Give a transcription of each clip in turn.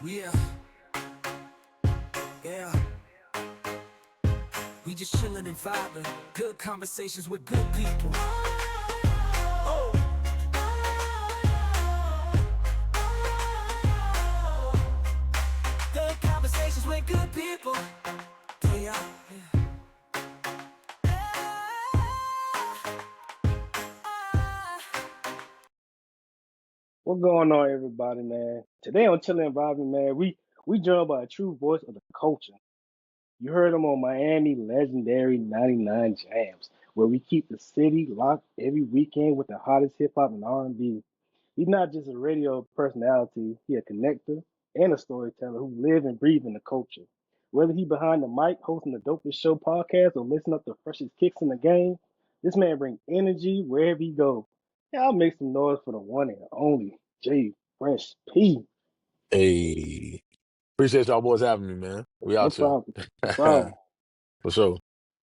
Yeah, yeah. We just chillin' and vibing. Good conversations with good people. Oh, good conversations with good people. Yeah, yeah. What's going on, everybody, man? Today on Chillin' and Vibing, man, we joined by a true voice of the culture. You heard him on Miami legendary 99 Jams, where we keep the city locked every weekend with the hottest hip hop and R&B. He's not just a radio personality; he a connector and a storyteller who live and breathe in the culture. Whether he behind the mic hosting the dopest show podcast or listen up the freshest kicks in the game, this man brings energy wherever he goes. Y'all make some noise for the one and only J Fresh P. Hey, appreciate y'all boys having me, man. We No out here. problem. No problem. For sure.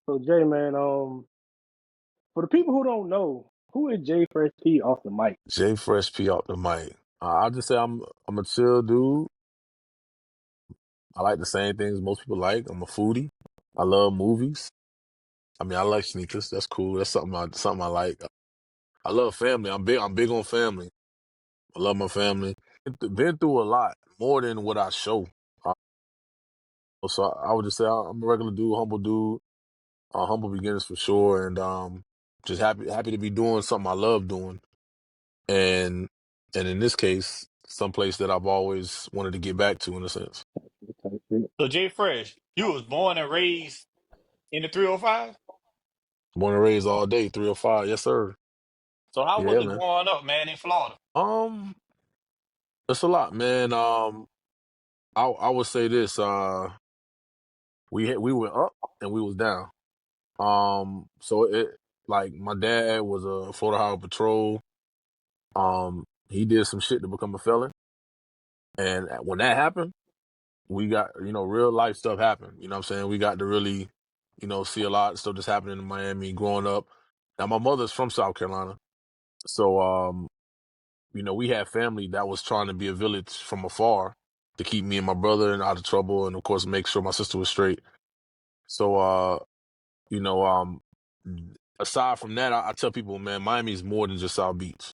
So Jay, man, for the people who don't know, who is J Fresh P off the mic? J Fresh P out the mic. I'll just say I'm a chill dude. I like the same things most people like. I'm a foodie. I love movies. I mean, I like sneakers. That's cool. That's something I like. I love family. I'm big on family. I love my family. Been through a lot more than what I show. So I would just say I'm a regular dude, humble dude. Humble beginnings for sure, and just happy to be doing something I love doing. and and in this case, someplace that I've always wanted to get back to in a sense. Type shit. So Jay Fresh, you was born and raised in the 305. Born and raised all day, 305, yes sir. So how was Yeah, it man. growing up, man, in Florida? Um, it's a lot, man. I would say this. We went up and we was down. So it like my dad was a Florida Highway Patrol. He did some shit to become a felon, and when that happened, we got real life stuff happened. You know what I'm saying? We got to really see a lot of stuff that's happening in Miami growing up. Now my mother's from South Carolina, so we had family that was trying to be a village from afar to keep me and my brother and out of trouble, and of course make sure my sister was straight. So you know um aside from that, I tell people, man, Miami is more than just South Beach.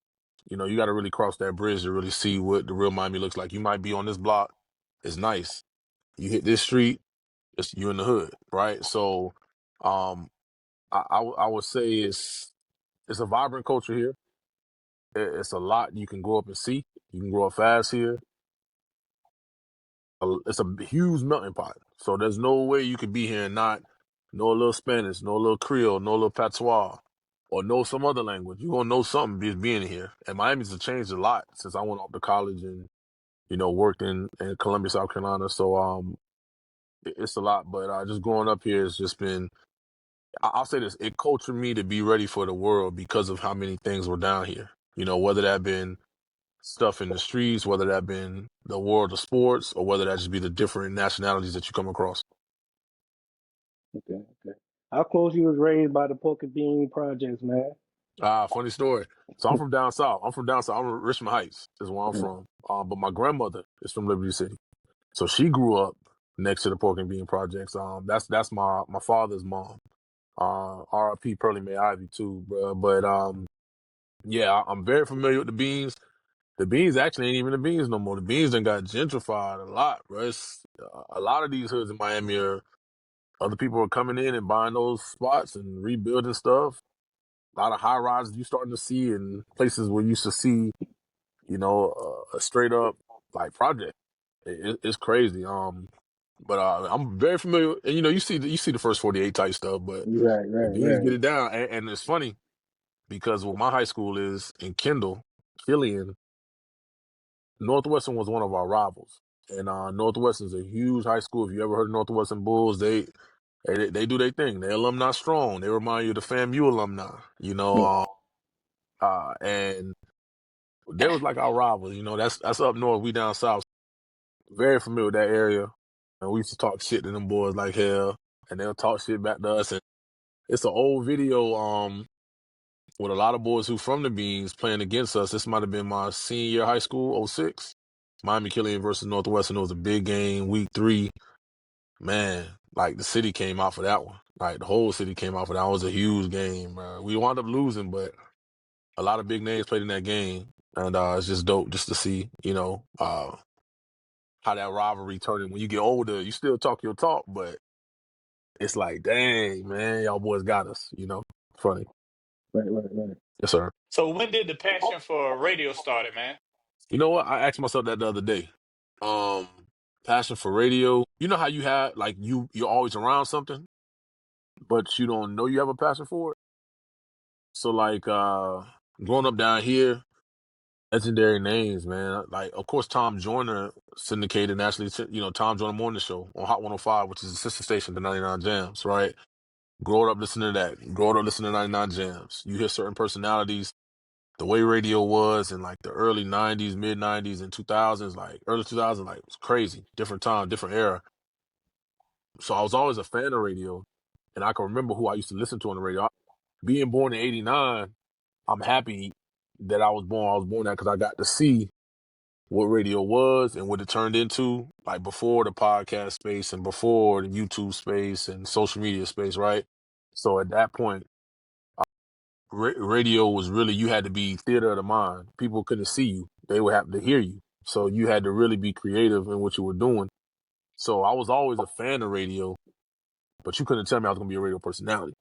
You got to really cross that bridge to really see what the real Miami looks like. You might be on this block, it's nice. You hit this street, it's you in the hood, right? So, um, I would say it's a vibrant culture here. It's a lot you can grow up and see. You can grow up fast here. It's a huge melting pot. So there's no way you could be here and not know a little Spanish, know a little Creole, know a little Patois, or know some other language. You're gonna know something just being here. And Miami's changed a lot since I went off to college and worked in Columbia, South Carolina. So it's a lot. But just growing up here has just been. I'll say this: it cultured me to be ready for the world because of how many things were down here. Whether that been stuff in the streets, whether that been the world of sports, or whether that just be the different nationalities that you come across. Okay, okay. How close you was raised by the Pork and Bean projects, man? Funny story. So I'm from down south. I'm from Richmond Heights is where I'm from. But my grandmother is from Liberty City. So she grew up next to the Pork and Bean projects. That's my father's mom. R.I.P. Pearlie Mae Ivy too, bro. But yeah, I'm very familiar with the beans. The beans actually ain't even the beans no more. The beans done got gentrified a lot, bro. A lot of these hoods in Miami are other people are coming in and buying those spots and rebuilding stuff. A lot of high rises you starting to see in places where you used to see, a straight up like project. It's crazy. But I'm very familiar. And you see the first 48 type stuff, but Right, the right, beans get right. it down, and it's funny because where my high school is in Kendall, Killian, Northwestern was one of our rivals, and Northwestern's a huge high school. If you ever heard of Northwestern Bulls, they do their thing. They alumni strong. They remind you of the FAMU alumni. Hmm. And they was like our rivals. That's up north. We down south. Very familiar with that area, and we used to talk shit to them boys like hell, and they'll talk shit back to us. And it's an old video with a lot of boys who from the Beans playing against us. This might have been my senior year of high school, '06. Miami Killian versus Northwestern. It was a big game, week 3. Man, like the city came out for that one. Like the whole city came out for that. It was a huge game, bro. We wound up losing, but a lot of big names played in that game. And it's just dope just to see, how that rivalry turned. When you get older, you still talk your talk, but it's like, dang, man, y'all boys got us, Funny. Right. Yes, sir. So when did the passion for radio started, man? You know what? I asked myself that the other day. Um, Passion for radio. You know how you have like you're always around something, but you don't know you have a passion for it. So like growing up down here, legendary names, man. Like of course Tom Joyner syndicated nationally, Tom Joyner Morning Show on Hot 105, which is a sister station to 99 Jams, right? Growing up listening to that, growing up listening to 99 Jams. You hear certain personalities, the way radio was in like the early 90s, mid 90s, and 2000s, like early 2000s, like it was crazy. Different time, different era. So I was always a fan of radio, and I can remember who I used to listen to on the radio. Being born in '89, I'm happy that I was born. I was born that because I got to see what radio was and what it turned into, like before the podcast space and before the YouTube space and social media space, right? So at that point, radio was really, you had to be theater of the mind. People couldn't see you. They would have to hear you. So you had to really be creative in what you were doing. So I was always a fan of radio, but you couldn't tell me I was going to be a radio personality.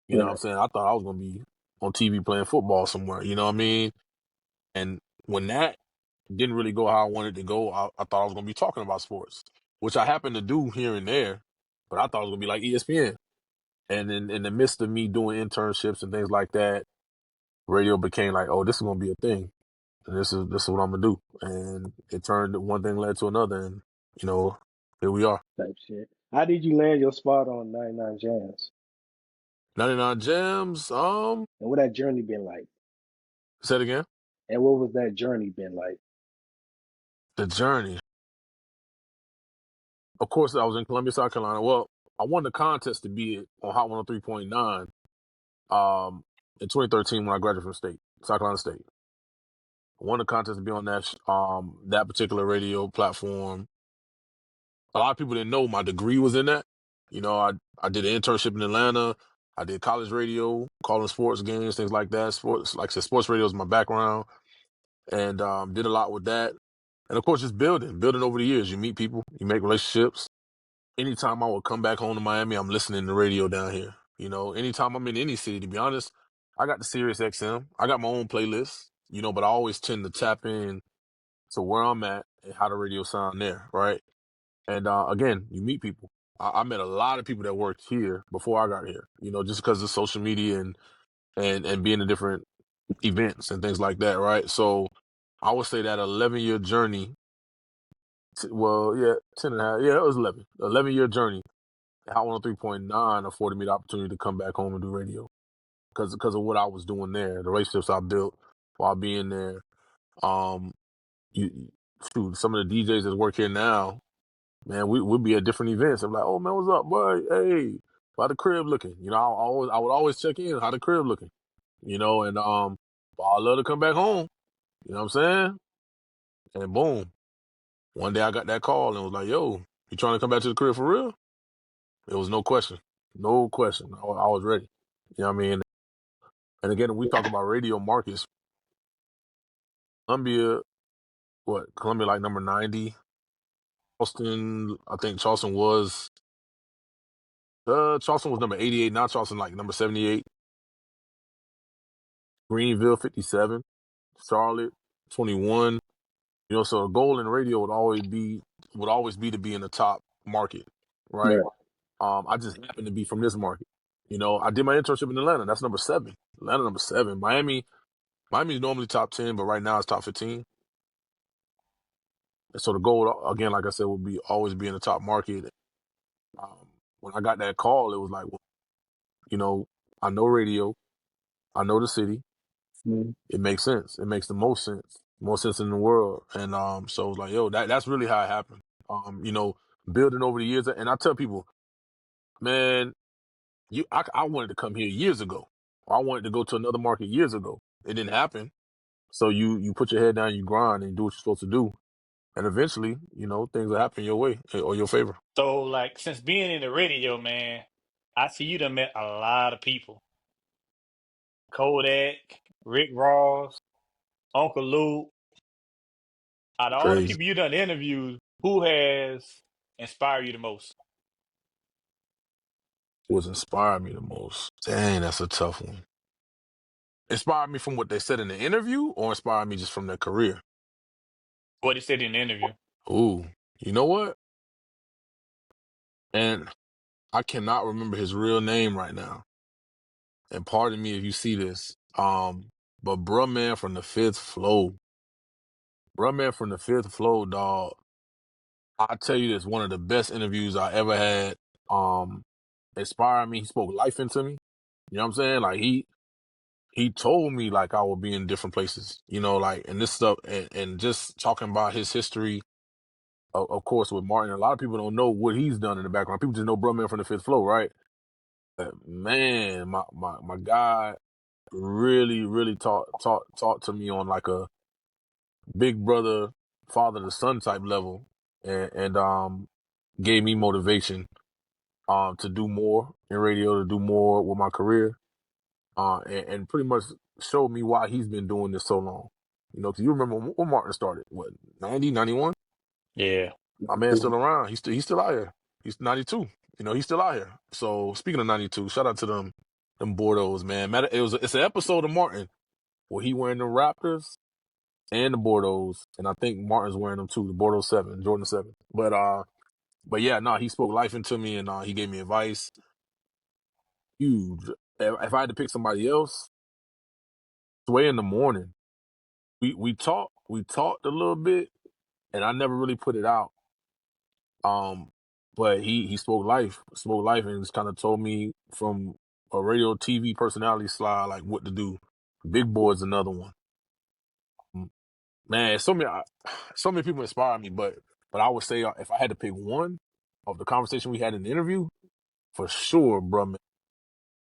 You know what I'm Right. saying? I thought I was going to be on TV playing football somewhere, you know what I mean? And when that didn't really go how I wanted to go, I thought I was going to be talking about sports, which I happened to do here and there, but I thought it was going to be like ESPN. And in the midst of me doing internships and things like that, radio became like, oh, this is going to be a thing. And this is what I'm going to do. And it turned, one thing led to another. And, here we are. Type shit. How did you land your spot on 99 Jams? 99 Jams. And what that journey been like? Say it again. And what was that journey been like? The journey. Of course, I was in Columbia, South Carolina. Well, I won the contest to be on Hot 103.9 in 2013 when I graduated from South Carolina State. I won the contest to be on that particular radio platform. A lot of people didn't know my degree was in that. I did an internship in Atlanta. I did college radio, calling sports games, things like that. Sports, like I said, sports radio is my background, and did a lot with that. And of course, just building over the years. You meet people, you make relationships. Anytime I would come back home to Miami, I'm listening to radio down here. Anytime I'm in any city, to be honest, I got the Sirius XM. I got my own playlist, but I always tend to tap in to where I'm at and how the radio sound there, right? And again, you meet people. I met a lot of people that worked here before I got here, just because of social media and being in different events and things like that, right? So I would say that 11-year journey, 10 and a half, yeah, it was 11. 11-year journey. Hot 103.9 afforded me the opportunity to come back home and do radio because of what I was doing there, the relationships I built while being there. Um, some of the DJs that work here now, man, we'd be at different events. I'm like, oh man, what's up, boy? Hey, how the crib looking? I would always check in, how the crib looking, and I love to come back home. You know what I'm saying? And boom, one day I got that call and was like, yo, you trying to come back to the crib for real? It was no question. No question. I was ready. You know what I mean? And again, we talk about radio markets. Columbia, Columbia like number 90. Charleston, I think Charleston was number 88. Now Charleston like number 78. Greenville 57. Charlotte 21. So the goal in radio would always be to be in the top market, right? Right. I just happen to be from this market. I did my internship in Atlanta. That's number 7. Atlanta number 7. Miami's normally top 10, but right now it's top 15. And so the goal, again, like I said, would be always be in the top market. When I got that call, it was like, well, I know radio, I know the city. Mm-hmm. It makes sense. It makes the most sense in the world. And so it was like, yo, that's really how it happened. Building over the years. And I tell people, man, I wanted to come here years ago. I wanted to go to another market years ago. It didn't happen. So you put your head down, you grind, and do what you're supposed to do. And eventually, things will happen your way or your favor. So, like, since being in the radio, man, I see you done met a lot of people. Kodak, Rick Ross, Uncle Luke. Out of all the Crazy. people you done interviewed, who has inspired you the most? What's inspired me the most? Dang, that's a tough one. Inspired me from what they said in the interview or inspired me just from their career? What he said in the interview. Ooh, you know what? And I cannot remember his real name right now. And pardon me if you see this. But bruh man from the fifth flow. Bruh man from the fifth flow, dog. I tell you this, one of the best interviews I ever had. Inspired me. He spoke life into me. You know what I'm saying? Like he told me like I would be in different places, like and this stuff and just talking about his history, of course, with Martin. A lot of people don't know what he's done in the background. People just know Bruh Man from the Fifth Flow, right? But man, my guy really, really talked to me on like a big brother, father to son type level, and gave me motivation to do more in radio, to do more with my career. And pretty much showed me why he's been doing this so long. Because you remember when Martin started, what, 90, 91? Yeah. My man's still around. He's still out here. He's 92. He's still out here. So speaking of 92, shout out to them Bordeaux, man. It's an episode of Martin where he wearing the Raptors and the Bordeaux, and I think Martin's wearing them too, the Bordeaux 7, Jordan 7. But yeah, no, he spoke life into me, and he gave me advice. Huge. If I had to pick somebody else, Sway in the morning. We talked a little bit, and I never really put it out. But he spoke life, and just kind of told me from a radio TV personality slide like what to do. Big Boy's another one. Man, so many people inspire me, but I would say if I had to pick one of the conversation we had in the interview, for sure, bro, man,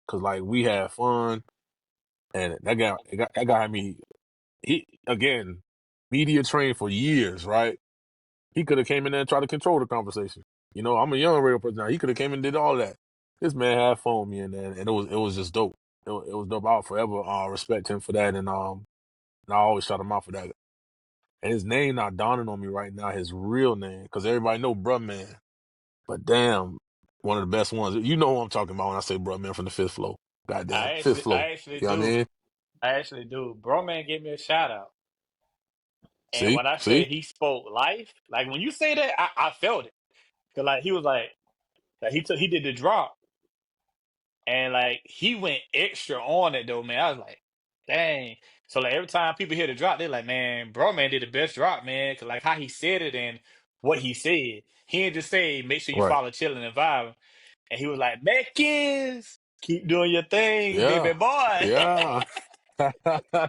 because like we had fun, and that guy had me. He again, media trained for years, right? He could have came in there and tried to control the conversation. I'm a young radio person now. He could have came and did all that. This man had fun with me in there, and it was just dope. It was dope. I'll forever respect him for that, and I always shout him out for that. And his name not dawning on me right now, his real name, because everybody know Bruh Man. But damn, one of the best ones. You know who I'm talking about when I say Bruh Man from the Fifth Flow. Goddamn, Fifth Flow. I actually You know what I do. mean? I actually do. Bro, man, give me a shout out. And See? when I See? say he spoke life, like when you say that, I felt it. Cause like he was like he did the drop, and like he went extra on it though, man. I was like, dang. So like every time people hear the drop, they're like, man, bro, man did the best drop, man. Cause like how he said it and what he said, he didn't just say make sure you Right. follow chilling and vibe. And he was like, Mekins, keep doing your thing, baby Yeah. boy. Yeah.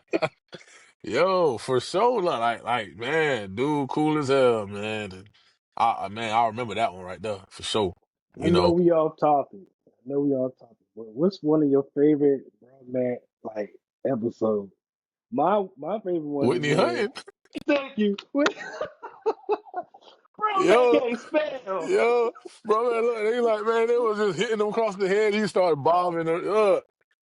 Yo, for sure. Like, man, dude, cool as hell, man. And I remember that one right there for sure. I You know know, we off topic. I know we off topic. But what's one of your favorite Broadman like episodes? My favorite one is Whitney when Hunting. thank you. When Broadman Yo, can't spell. yo, bro, man, look, they like, man, they was just hitting him across the head. He started bombing. The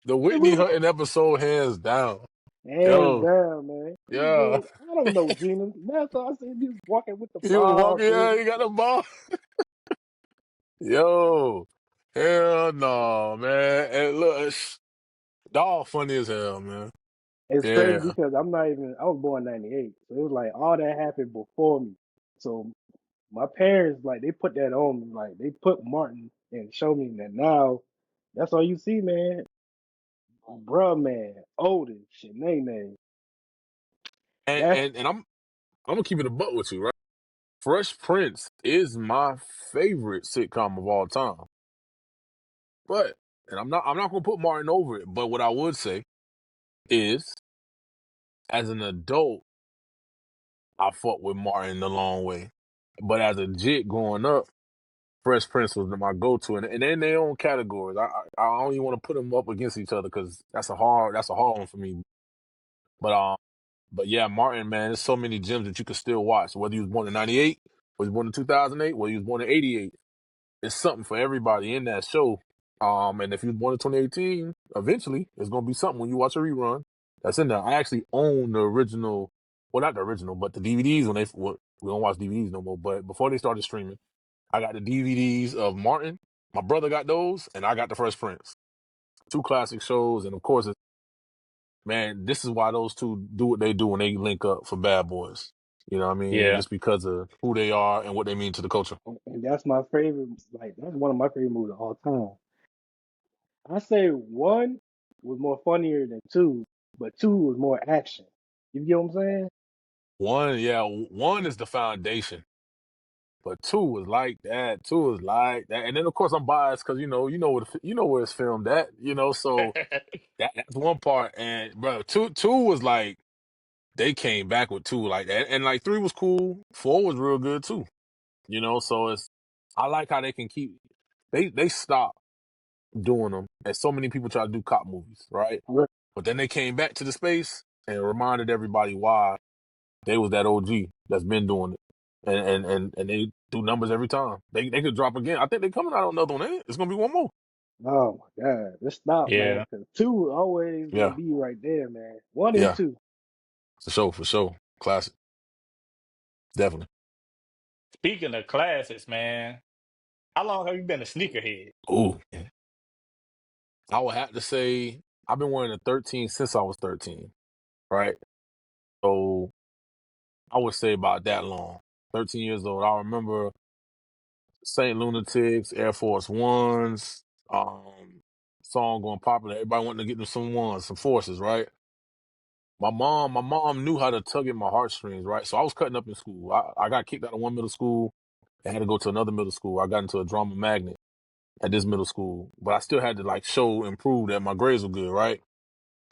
And we Whitney was Hunting episode, hands down. hands Yo, down, man. He was yeah, doing I don't know, Gina. That's all I said he was walking with the he was ball, walking. Yeah, dude. he got the bomb. Yo, hell no, man. And look, dog, funny as hell, man. It's crazy Yeah, because I was born in '98. So it was like all that happened before me. So my parents, like, they put that on me. Like, they put Martin and showed me that now that's all you see, man. Bruh, man, Otis, Shanae. and That's and and I'm gonna keep it a buck with you, right? Fresh Prince is my favorite sitcom of all time. But and I'm not gonna put Martin over it. But what I would say is, as an adult, I fought with Martin the long way. But as a jit growing up, Fresh Prince was my go-to, and they're in their own categories. I don't even want to put them up against each other because that's a hard one for me. But But yeah, Martin, man, there's so many gems that you can still watch. Whether you was born in '98, whether you was born in 2008, whether you was born in '88, it's something for everybody in that show. And if you was born in 2018, eventually it's gonna be something when you watch a rerun that's in there. I actually own the original, well, not the original, but the DVDs when we don't watch DVDs no more. But before they started streaming, I got the DVDs of Martin. My brother got those, and I got the Fresh Prince. Two classic shows, and of course, man, this is why those two do what they do when they link up for Bad Boys. You know what I mean? Yeah. Just because of who they are and what they mean to the culture. And that's my favorite. Like that's one of my favorite movies of all time. I say one was more funnier than two, but two was more action. You get what I'm saying? One is the foundation, but two is like that. Two is like that, and then of course I'm biased because you know where it's filmed at. So that's one part. And bro, two was like they came back with two like that, and like three was cool. Four was real good too. So I like how they can keep they stop doing them, and so many people try to do cop movies, right? Right. But then they came back to the space and reminded everybody why they was that OG that's been doing it, and they do numbers every time. They could drop again. I think they coming out on another one. Ain't it? It's gonna be one more. Oh my God. Let's stop, man. Yeah. 'Cause two is always gonna Yeah, be right there, man. One and yeah, two. for sure, classic, definitely. Speaking of classics, man, how long have you been a sneakerhead? Ooh, I would have to say I've been wearing a 13 since I was 13, right? So I would say about that long. 13 years old. I remember Saint Lunatics, Air Force Ones, song going popular. Everybody wanting to get them some ones, some forces, right? My mom knew how to tug at my heartstrings, right? So I was cutting up in school. I got kicked out of one middle school and had to go to another middle school. I got into a drama magnet at this middle school, but I still had to like show and prove that my grades were good, right?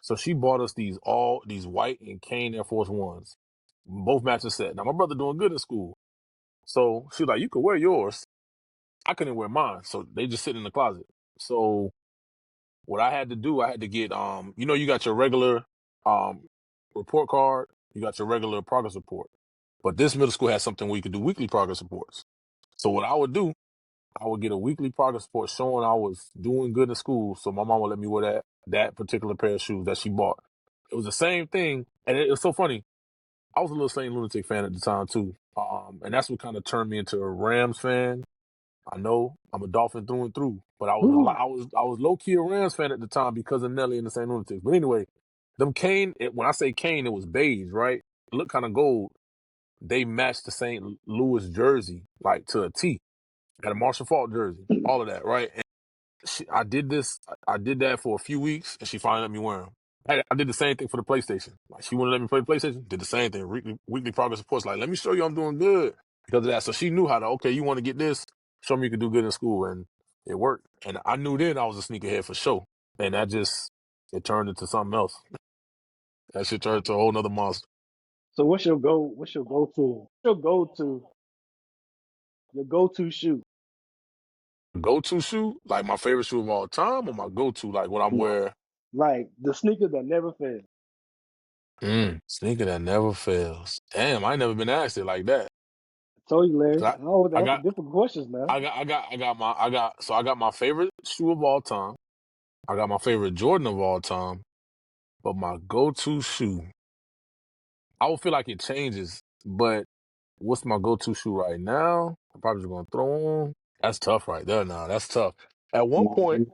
So she bought us these white and cane Air Force Ones, both matching set. Now my brother doing good in school, so she's like, "You could wear yours." I couldn't wear mine, so they just sit in the closet. So what I had to do, I had to get you got your regular um report card, you got your regular progress report. But this middle school had something where you could do weekly progress reports. So what I would do, I would get a weekly progress report showing I was doing good in school. So my mom would let me wear that particular pair of shoes that she bought. It was the same thing, and it was so funny. I was a little Saint Lunatic fan at the time too, and that's what kind of turned me into a Rams fan. I know I'm a Dolphin through and through, but Ooh. I was low key a Rams fan at the time because of Nelly and the St. Lunatics. But anyway, them Kane. When I say Kane, it was beige, right? It looked kind of gold. They matched the St. Louis jersey like to a T. Had a Marshall Faulk jersey, all of that, right? And I did this. I did that for a few weeks, and she finally let me wear them. I did the same thing for the PlayStation. Like she wouldn't let me play the PlayStation. Did the same thing. Weekly progress reports. Like, let me show you I'm doing good because of that. So she knew how to. Okay, you want to get this? Show me you can do good in school, and it worked. And I knew then I was a sneakerhead for sure. And it turned into something else. That shit turned into a whole nother monster. So what's your go-to? Your go-to shoe. Go-to shoe, like my favorite shoe of all time, or my go-to, like what I'm wearing. Like the sneaker that never fails. Sneaker that never fails. Damn, I ain't never been asked it like that. I told you, Larry. 'Cause I always I answer got, different questions now. I got my favorite shoe of all time. I got my favorite Jordan of all time, but my go-to shoe, I would feel like it changes. But what's my go-to shoe right now? I'm probably just gonna throw on. That's tough right there. Now that's tough. At one point,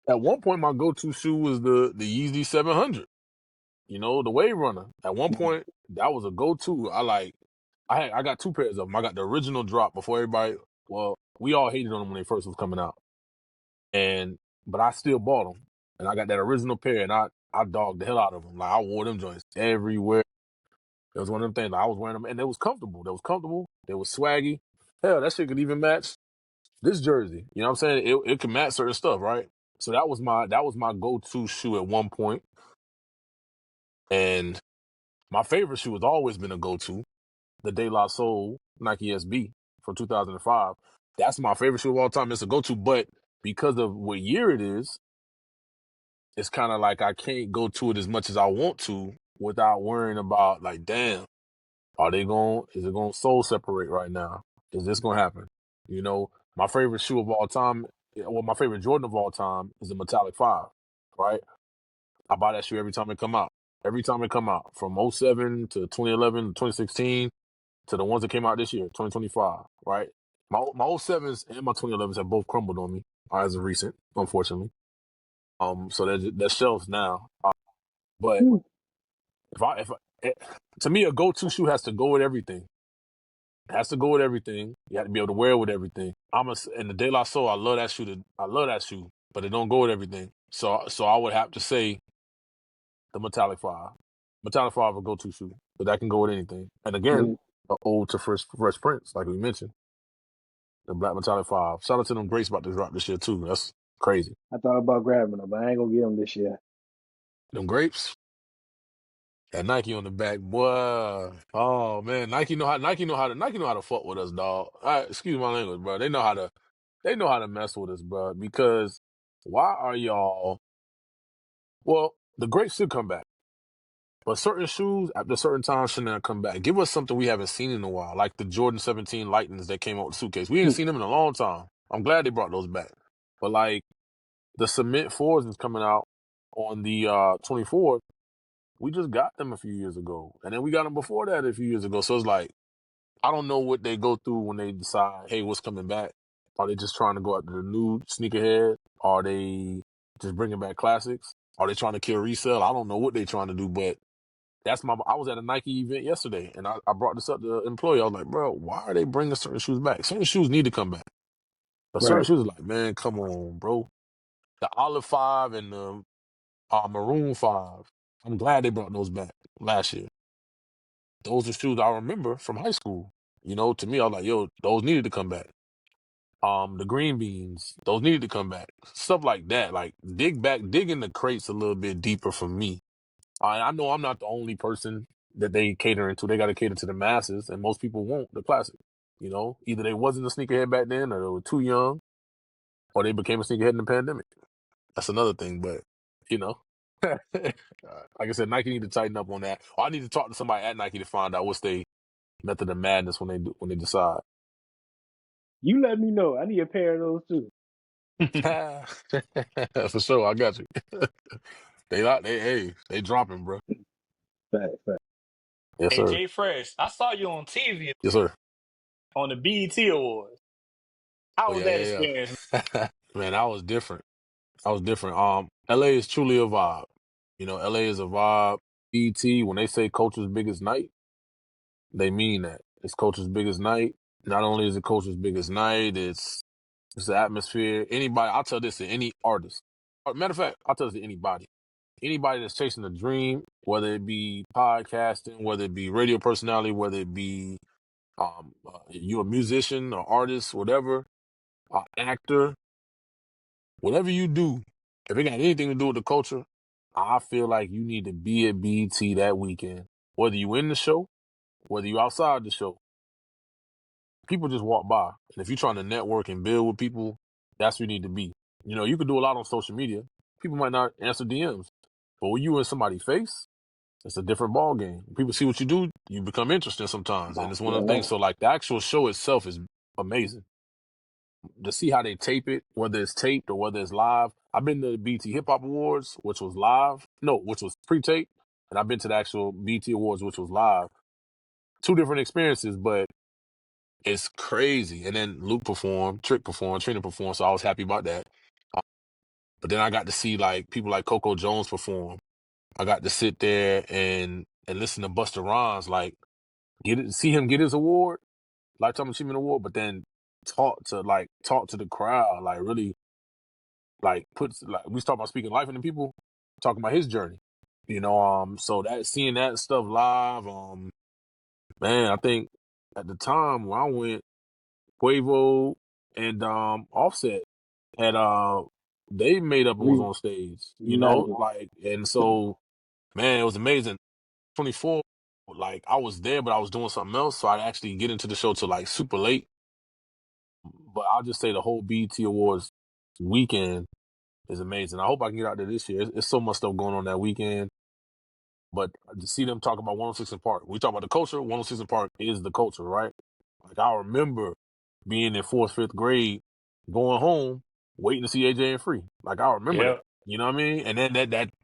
Mhm. my go-to shoe was the Yeezy 700. The Wave Runner. At one point, that was a go-to. I got two pairs of them. I got the original drop before everybody. Well, we all hated on them when they first was coming out, but I still bought them, and I got that original pair, and I dogged the hell out of them. Like I wore them joints everywhere. It was one of them things. Like, I was wearing them, and they was comfortable. They was comfortable. They was swaggy. Hell, that shit could even match this jersey. You know what I'm saying? It can match certain stuff, right? So that was my go-to shoe at one point, and my favorite shoe has always been a go-to. The De La Soul Nike SB from 2005. That's my favorite shoe of all time. It's a go-to, but because of what year it is, it's kind of like I can't go to it as much as I want to without worrying about like, damn, is it going to soul separate right now? Is this going to happen? You know, my favorite shoe of all time, well, my favorite Jordan of all time is the Metallic 5, right? I buy that shoe every time it come out. Every time it come out, from '07 to 2011 to 2016 to the ones that came out this year, 2025, right? My '07s and my 2011s have both crumbled on me as of recent, unfortunately. So that shelves now. But Hmm. if I, it, to me, a go-to shoe has to go with everything. It has to go with everything. You have to be able to wear it with everything. In the De La Soul, I love that shoe. I love that shoe, but it don't go with everything. So I would have to say the Metallic 5. Metallic 5 a go-to shoe, but that can go with anything. And again, Yeah. an ode to Fresh Prince, like we mentioned, the Black Metallic 5. Shout out to them Greats about to drop this year too. That's crazy. I thought about grabbing them, but I ain't gonna get them this year. Them Grapes, that Nike on the back, boy. Oh man, Nike know how to fuck with us, dog. Excuse my language, bro. They know how to mess with us, bro. Because why are y'all? Well, the Grapes should come back. But certain shoes, after a certain time, should not come back. Give us something we haven't seen in a while, like the Jordan 17 Lightnings that came out with the suitcase. We ain't Hmm. seen them in a long time. I'm glad they brought those back. But like the Cement Fours is coming out on the 24th. We just got them a few years ago, and then we got them before that a few years ago. So it's like I don't know what they go through when they decide, hey, what's coming back? Are they just trying to go after the new sneakerhead? Are they just bringing back classics? Are they trying to kill resale? I don't know what they're trying to do, but I was at a Nike event yesterday, and I brought this up to the employee. I was like, bro, why are they bringing certain shoes back? Certain shoes need to come back. But certain Right. shoes are like, man, come on, bro. The Olive 5 and the Maroon 5, I'm glad they brought those back last year. Those are shoes I remember from high school. You know, to me, I was like, yo, those needed to come back. The green beans, those needed to come back. Stuff like that. Like, dig in the crates a little bit deeper for me. I know I'm not the only person that they catering to. They got to cater to the masses, and most people want the classic. You know, either they wasn't a sneakerhead back then, or they were too young, or they became a sneakerhead in the pandemic. That's another thing, but you know, like I said, Nike need to tighten up on that. Or I need to talk to somebody at Nike to find out what's their method of madness when they decide. You let me know. I need a pair of those too. For sure, I got you. They dropping, bro. Fact. Yes, Hey, sir. Jay Fresh, I saw you on TV Yes, sir. on the BET Awards. How Oh was yeah, that yeah, experience? yeah. Man, I was different. I was different. LA is truly a vibe. You know, LA is a vibe. BET, when they say culture's biggest night, they mean that. It's culture's biggest night. Not only is it culture's biggest night, it's the atmosphere. Anybody, I'll tell this to any artist. Matter of fact, I'll tell this to anybody. Anybody that's chasing a dream, whether it be podcasting, whether it be radio personality, whether it be you a musician or artist, whatever, actor, whatever you do, if it got anything to do with the culture, I feel like you need to be at BET that weekend. Whether you in the show, whether you outside the show, people just walk by. And if you're trying to network and build with people, that's where you need to be. You know, you can do a lot on social media. People might not answer DMs. But when you in somebody's face, it's a different ball game. People see what you do, you become interested sometimes. And it's one of the things. Yeah. So like the actual show itself is amazing. To see how they tape it, whether it's taped or whether it's live. I've been to the BT Hip Hop Awards, which was live. No, which was pre-taped. And I've been to the actual BT Awards, which was live. Two different experiences, but it's crazy. And then Luke performed, Trick performed, Trina performed, so I was happy about that. Um, But then I got to see like people like Coco Jones perform. I got to sit there and listen to Busta Rhymes, like see him get his award, Lifetime Achievement Award, but then talk to the crowd, like really like puts like we talk about speaking life into people, talking about his journey. You know, so that seeing that stuff live, man, I think at the time when I went, Quavo and Offset had they made up and was Re- on stage, you know, Reunited. like and so man, it was amazing. 24, like I was there, but I was doing something else, so I actually get into the show till like super late. But I'll just say the whole BET Awards weekend is amazing. I hope I can get out there this year. It's so much stuff going on that weekend. But to see them talk about 106 and Park, we talk about the culture. 106 and Park is the culture, right? Like I remember being in fourth, fifth grade, going home, waiting to see AJ and Free. Like I remember that. Yep. You know what I mean? And then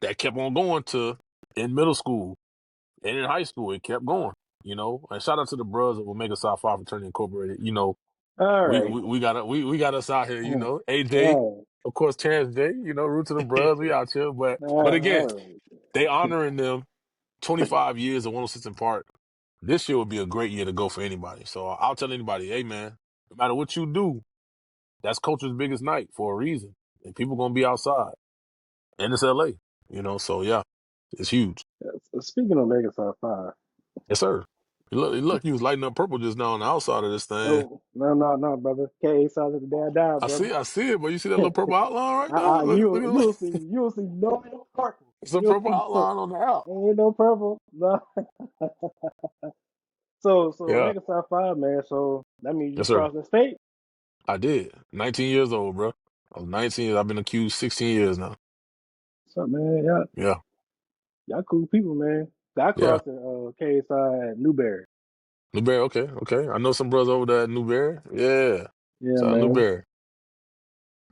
that kept on going to in middle school and in high school. It kept going. You know, and shout out to the brothers of Omega Psi Phi Fraternity Incorporated. You know, All we right. we, we got we got us out here. You know, AJ, All of course, Chance J. You know, root to the brothers. We out here, right. but again, All right. they honoring them 25 years of 106 and Park. This year would be a great year to go for anybody. So I'll tell anybody, hey man, no matter what you do, that's culture's biggest night for a reason. And people gonna be outside. And it's LA. You know, so yeah, it's huge. Speaking of Mega Sci Fi, Yes, sir. Look, you was lighting up purple just now on the outside of this thing. oh no, brother. K sounds like the day I die, brother. I see it, but you see that little purple outline right there? Look at You'll see no purple. it's a You'll purple see no outline on the out. ain't no purple. No. So Yeah. Mega Sci Fi, man. So that means you Yes, sir. crossed the state. I did. 19 years old, bro. I was 19. I've been accused 16 years now. What's up, man? Y'all cool people, man. I Yeah. crossed the KSI at Newberry. Newberry, okay. I know some brothers over there at Newberry. Yeah. Yeah, Shout out man. Newberry.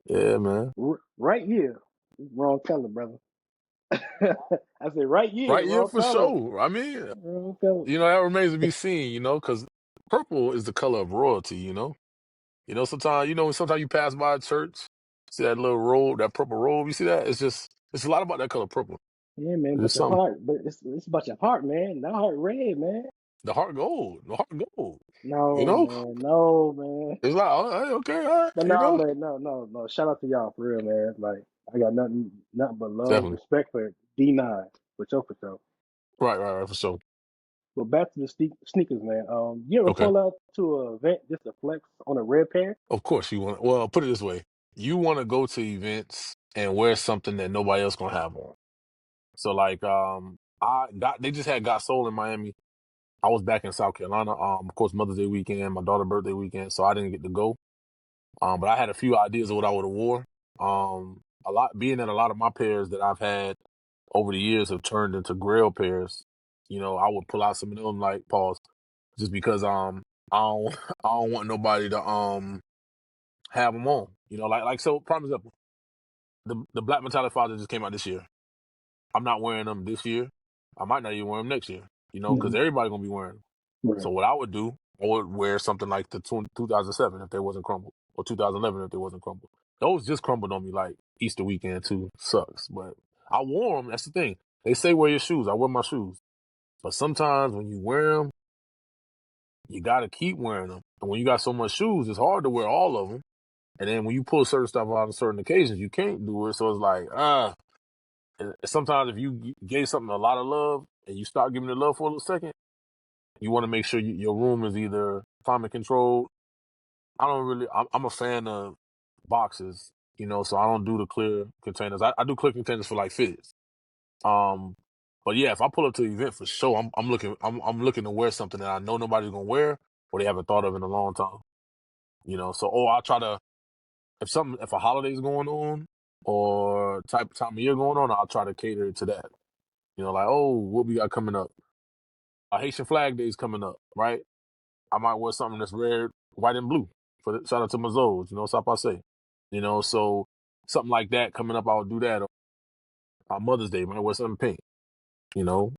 Yeah, man. Right here. Wrong color, brother. I said right here, Right, yeah, wrong for color. sure. I mean, Wrong color. that remains to be seen, because purple is the color of royalty, sometimes you pass by a church, see that little robe, that purple robe, you see that? It's a lot about that color purple. Yeah, man, It's but your something. heart, but it's about your heart, man. That heart red, man. The heart gold, you No, know? man, no, man. It's like, oh, hey, okay, all right, But you no, know? man, no. Shout out to y'all for real, man. Like I got nothing but love, Definitely. respect for D9, for sure. Right, for sure. But back to the sneakers, man. You ever Okay. pull out to an event just to flex on a red pair? Of course well, put it this way. You want to go to events and wear something that nobody else gonna have on. So like, they just had Got Soul in Miami. I was back in South Carolina. Of course, Mother's Day weekend, my daughter's birthday weekend, so I didn't get to go. But I had a few ideas of what I would have wore. Being that a lot of my pairs that I've had over the years have turned into grail pairs. I would pull out some of them, like pause, just because I don't I don't want nobody to have them on. Like so. Prime example, the Black Metallic Father just came out this year. I'm not wearing them this year. I might not even wear them next year. Because Mhm. everybody gonna be wearing them. Right. So what I would do, I would wear something like the 2007 if they wasn't crumbled, or 2011 if they wasn't crumbled. Those just crumbled on me like Easter weekend too. Sucks, but I wore them. That's the thing. They say wear your shoes. I wear my shoes, but sometimes when you wear them, you gotta keep wearing them. And when you got so much shoes, it's hard to wear all of them. And then when you pull certain stuff out on certain occasions, you can't do it. So it's like, and sometimes if you gave something a lot of love and you stop giving it love for a little second, you want to make sure your room is either climate controlled. I'm a fan of boxes, so I don't do the clear containers. I do clear containers for like fitteds. Um, but yeah, if I pull up to an event for sure, I'm looking to wear something that I know nobody's gonna wear or they haven't thought of in a long time. So I'll try to if a holiday's going on or time of year going on, I'll try to cater to that. Like, oh, what we got coming up? Haitian Flag Day's coming up, right? I might wear something that's red, white, and blue. Shout out to my Zoes, South I say. So something like that coming up, I'll do that. On Mother's Day, might wear something pink, you know,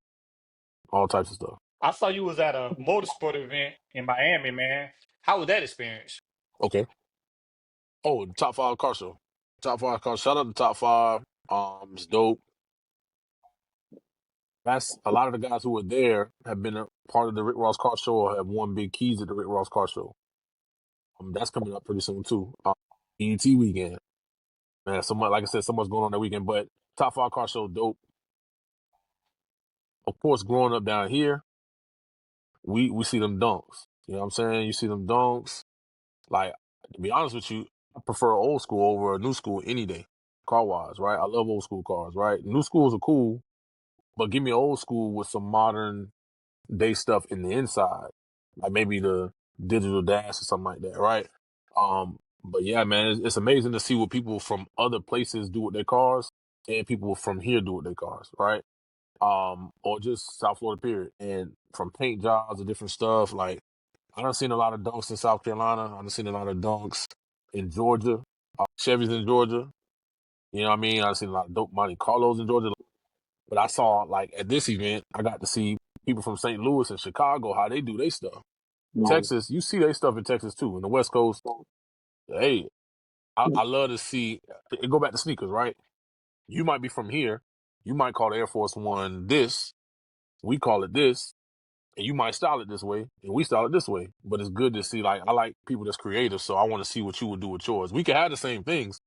all types of stuff. I saw you was at a motorsport event in Miami, man. How was that experience? Okay. Oh, the top five car show. Top five car. Shout out to top five. It's dope. That's a lot of the guys who were there have been a part of the Rick Ross Car Show or have won big keys at the Rick Ross Car Show. That's coming up pretty soon too. ET weekend. Man, like I said, so much going on that weekend. But top five car show, dope. Of course, growing up down here, we see them dunks. You know what I'm saying? You see them dunks. Like, to be honest with you, I prefer old school over a new school any day, car wise, right? I love old school cars, right? New schools are cool, but give me old school with some modern day stuff in the inside, like maybe the digital dash or something like that, right? But yeah, man, it's amazing to see what people from other places do with their cars and people from here do with their cars, right? or just South Florida period. And from paint jobs to different stuff, like I done seen a lot of dunks in South Carolina. I done seen a lot of dunks in Georgia, Chevys in Georgia. You know what I mean? I done seen a lot of dope Monte Carlos in Georgia. But I saw like at this event, I got to see people from St. Louis and Chicago how they do their stuff. Yeah. Texas, you see their stuff in Texas too. In the West Coast, hey, I love to see it. Go back to sneakers, right? You might be from here. You might call the Air Force One this. We call it this. And you might style it this way, and we style it this way. But it's good to see, like, I like people that's creative, so I want to see what you would do with yours. We can have the same things,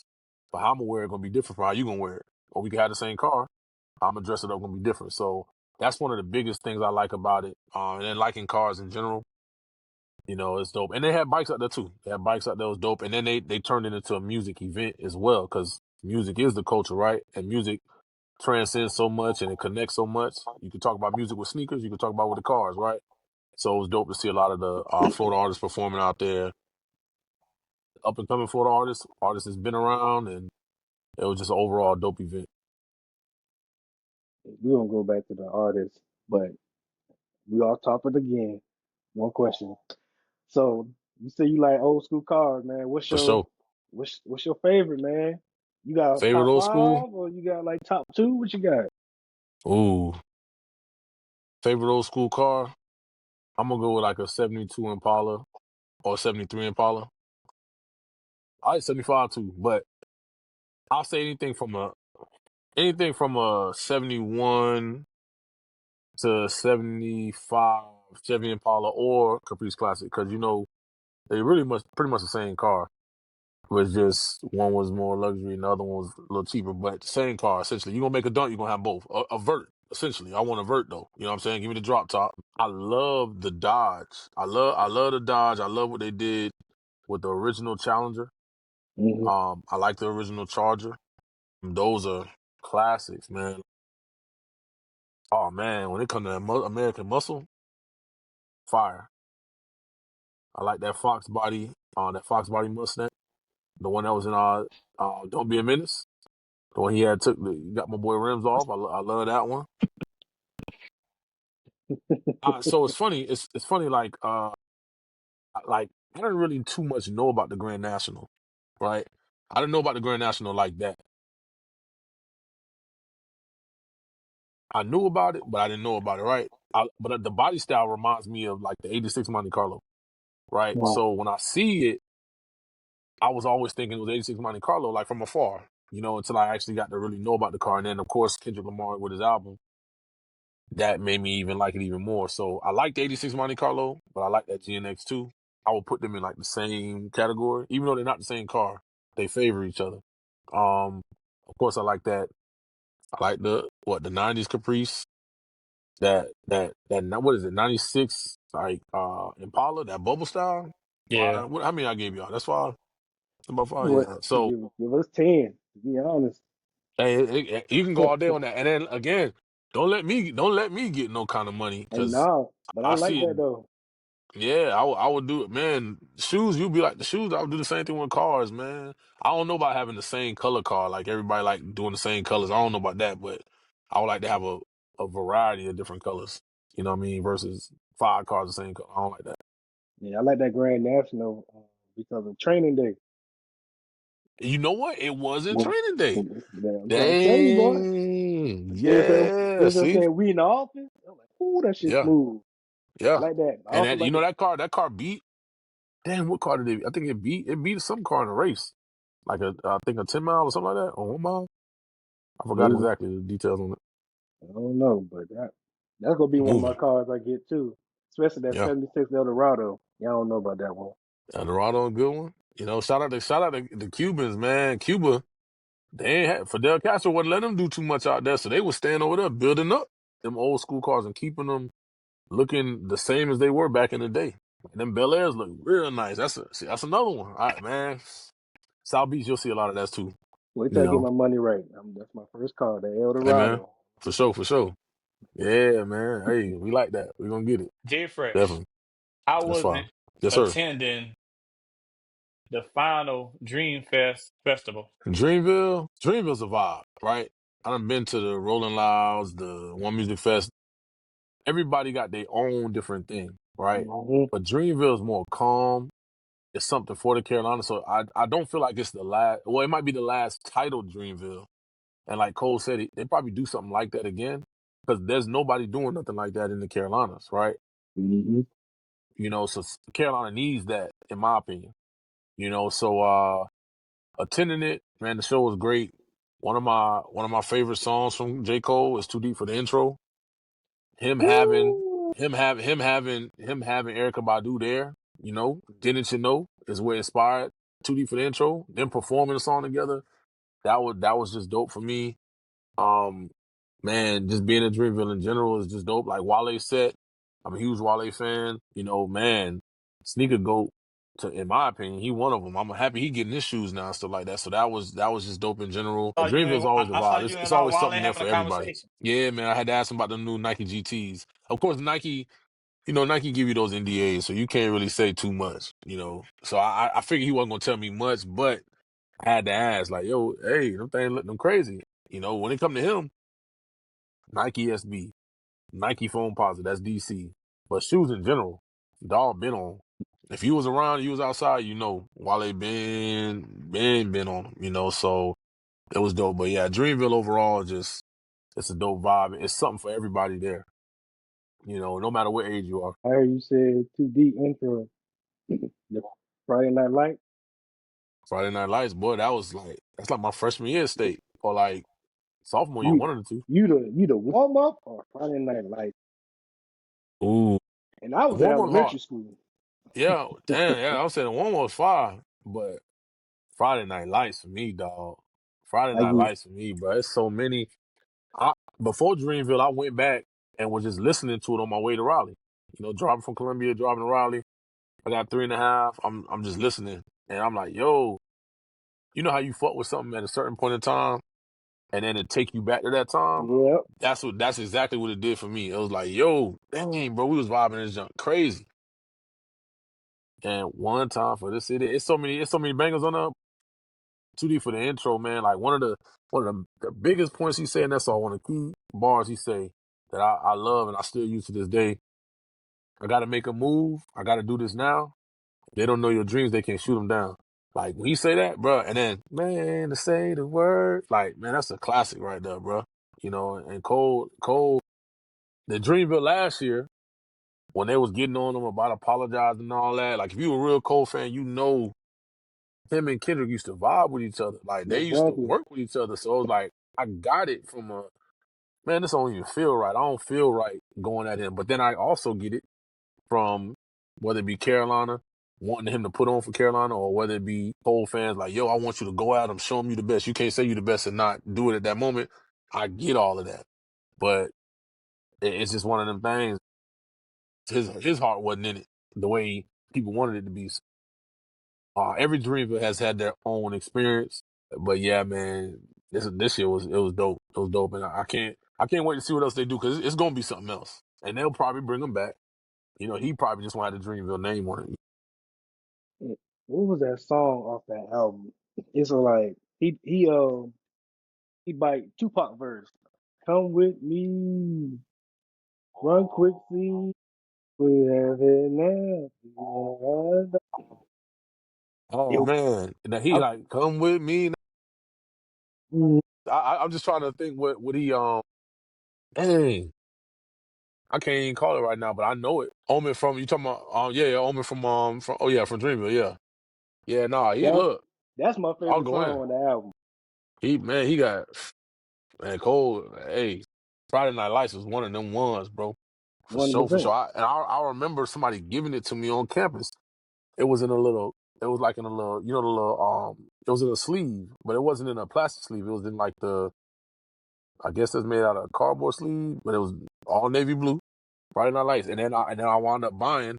but how I'm going to wear it going to be different from how you going to wear it. Or we can have the same car, how I'm going to dress it up going to be different. So that's one of the biggest things I like about it. And then liking cars in general, you know, it's dope. And they had bikes out there too. They had bikes out there, was dope. And then they turned it into a music event as well, because music is the culture, right? And music transcends so much and it connects so much. You can talk about music with sneakers, you can talk about with the cars, right? So it was dope to see a lot of the Florida artists performing out there, up and coming Florida artists that's been around, and it was just an overall dope event. We're gonna go back to the artists, but we off topic again. One question. So you say you like old school cars, man. For sure. What's your favorite, man? You got a Favorite top old school? five or you got like top two? What you got? Ooh. Favorite old school car? I'm gonna go with like a 72 Impala or 73 Impala. I like 75 too, but I'll say anything from a 71 to 75 Chevy Impala or Caprice Classic, because you know they pretty much the same car. Was just one was more luxury and the other one was a little cheaper, but same car essentially. You're gonna make a dunk, you're gonna have both. A vert, essentially. I want a vert though. You know what I'm saying? Give me the drop top. I love the Dodge. I love the Dodge. I love what they did with the original Challenger. Hmm. I like the original Charger. Those are classics, man. Oh man, when it comes to that American Muscle, fire. I like that Fox body Mustang, the one that was in Don't Be a Menace. The one he had got my boy rims off. I love that one. So it's funny. It's funny. Like I didn't really too much know about the Grand National, right? I didn't know about the Grand National like that. I knew about it, but I didn't know about it, right? But the body style reminds me of like the '86 Monte Carlo, right? Wow. So when I see it, I was always thinking it was '86 Monte Carlo, like from afar, you know, until I actually got to really know about the car. And then of course Kendrick Lamar with his album, that made me even like it even more. So I like the '86 Monte Carlo, but I like that GNX too. I would put them in like the same category, even though they're not the same car. They favor each other. Of course, I like that. I like the '90s Caprice. What is it? '96 like Impala, that bubble style. Yeah. How many I gave y'all? That's why about five. What? Yeah. So Give us 10. To be honest. hey, you can go all day on that. And then again, don't let me get no kind of money Hey, because no, but I I like see it. that though. Yeah, I would do it, man. Shoes, you be like the shoes. I would do the same thing with cars, man. I don't know about having the same color car, like everybody like doing the same colors. I don't know about that, but I would like to have a variety of different colors. You know what I mean? Versus five cars the same color. I don't like that. Yeah, I like that Grand National because of training day. You know what? It wasn't Well, training day. I'm trying to tell you, boy. Dang. They Yeah. was See? saying we in the office. I'm like, ooh, that shit Yeah. smooth. I Yeah. like that. I And also that you like know the that car beat. Damn, what car did it? I think it beat some car in a race, like I think a 10 mile or something like that, or 1 mile. I forgot movie. exactly the details on it. I don't know, but that's gonna be one of my Moving. cars I get too. Especially that Yeah. 76 Eldorado. Yeah, I don't know about that one. Eldorado, a good one. You know, shout out to the Cubans, man. Cuba, they ain't had Fidel Castro wouldn't let them do too much out there, so they was staying over there building up them old school cars and keeping them looking the same as they were back in the day. And them Bel Airs look real nice. That's another one. All right, man. South Beach, you'll see a lot of that too. Wait till You I get know, my money right. That's my first car, the hey man, Eldorado. for sure, for sure. Yeah, man. Hey, we like that. We gonna get it. J Fresh. Definitely. I That's fine. wasn't Yes, sir. attending the final Dream Fest festival. Dreamville's a vibe, right? I done been to the Rolling Louds, the One Music Fest. Everybody got their own different thing, right? Hmm. But Dreamville is more calm. It's something for the Carolina. So I don't feel like it's the last. Well, it might be the last title Dreamville. And like Cole said, they probably do something like that again because there's nobody doing nothing like that in the Carolinas, right? Hmm. So Carolina needs that, in my opinion. So attending it, man, the show was great. One of my favorite songs from J. Cole is "Too Deep for the Intro." Him having Woo! him having Erica Badu there, didn't you know, is what inspired "Too Deep for the Intro." Them performing the song together, that was just dope for me. Um, Man, just being in Dreamville in general is just dope. Like Wale said, I'm a huge Wale fan. Man, Sneaker Goat, in my opinion, he one of them. I'm happy he getting his shoes now and stuff like that. So that was just dope in general. Oh, Dreamville's always a I saw vibe. you It's and always Wale something there having for a everybody. conversation. Yeah, man, I had to ask him about the new Nike GTs. Of course, Nike give you those NDAs, so you can't really say too much. So I figured he wasn't gonna tell me much, but I had to ask, like, yo, hey, them things look them crazy. When it come to him, Nike SB. Nike Foam Positive, that's DC. But shoes in general, dog been on. If you was around, you was outside, Wale been on them, so it was dope. But yeah, Dreamville overall, just, it's a dope vibe. It's something for everybody there, no matter what age you are. I heard you said too deep intro. The Friday Night Light. Friday Night Lights, boy, that's like my freshman year state, or like sophomore year, You one of the two. you the warm up or Friday Night Light? Ooh, And I was in warm up hard. elementary school. Yeah, damn, yeah, I was saying one was fire, but Friday Night Lights for me, dog. Friday Like Night Lights for me, bro. It's so many. I Before Dreamville, I went back and was just listening to it on my way to Raleigh. Driving from Columbia, driving to Raleigh. I got 3.5. I'm just listening, and I'm like, yo, you know how you fuck with something at a certain point in time, and then it take you back to that time. yep. That's exactly what it did for me. It was like, yo, dang, bro, we was vibing this junk crazy. And one time for this city, it's so many bangers on the 2D for the intro, man. Like one of the biggest points he said in that song, one of the key bars he say that I love and I still use to this day. I gotta make a move. I gotta do this now. If they don't know your dreams, they can't shoot them down. Like when he say that, bro, and then man to say the word, like man, that's a classic right there, bro. And Cole, the Dreamville last year when they was getting on him about apologizing and all that. Like if you a real Cole fan, him and Kendrick used to vibe with each other. Like they used to Exactly. work with each other. So it was like I got it from man, this don't even feel right. I don't feel right going at him. But then I also get it from whether it be Carolina, wanting him to put on for Carolina, or whether it be Cole fans like, yo, I want you to go out and show him you the best. You can't say you the best and not do it at that moment. I get all of that. But it's just one of them things. His heart wasn't in it the way people wanted it to be. Every Dreamville has had their own experience, but yeah, man, this year was dope. It was dope, and I can't wait to see what else they do because it's gonna be something else, and they'll probably bring him back. He probably just want to have the Dreamville name on it. What was that song off that album? It's like he bite Tupac verse. Come with me, run quickly. We have it now. Oh It, man, now he I, like come with me. mm, I'm just trying to think what he dang, I can't even call it right now, but I know it. Omen from you talking about yeah, Omen from oh yeah, from Dreamville, yeah. Yeah, nah, he that look, that's my I'll favorite go in. song on the album. He got man, Cole, hey, Friday Night Lights was one of them ones, bro. For One sure, for sure. percent. I remember somebody giving it to me on campus. It was in a little, it was like in a little, the little, it was in a sleeve, but it wasn't in a plastic sleeve. It was in like I guess it's made out of cardboard sleeve, but it was all navy blue, Friday Night Lights. And then I wound up buying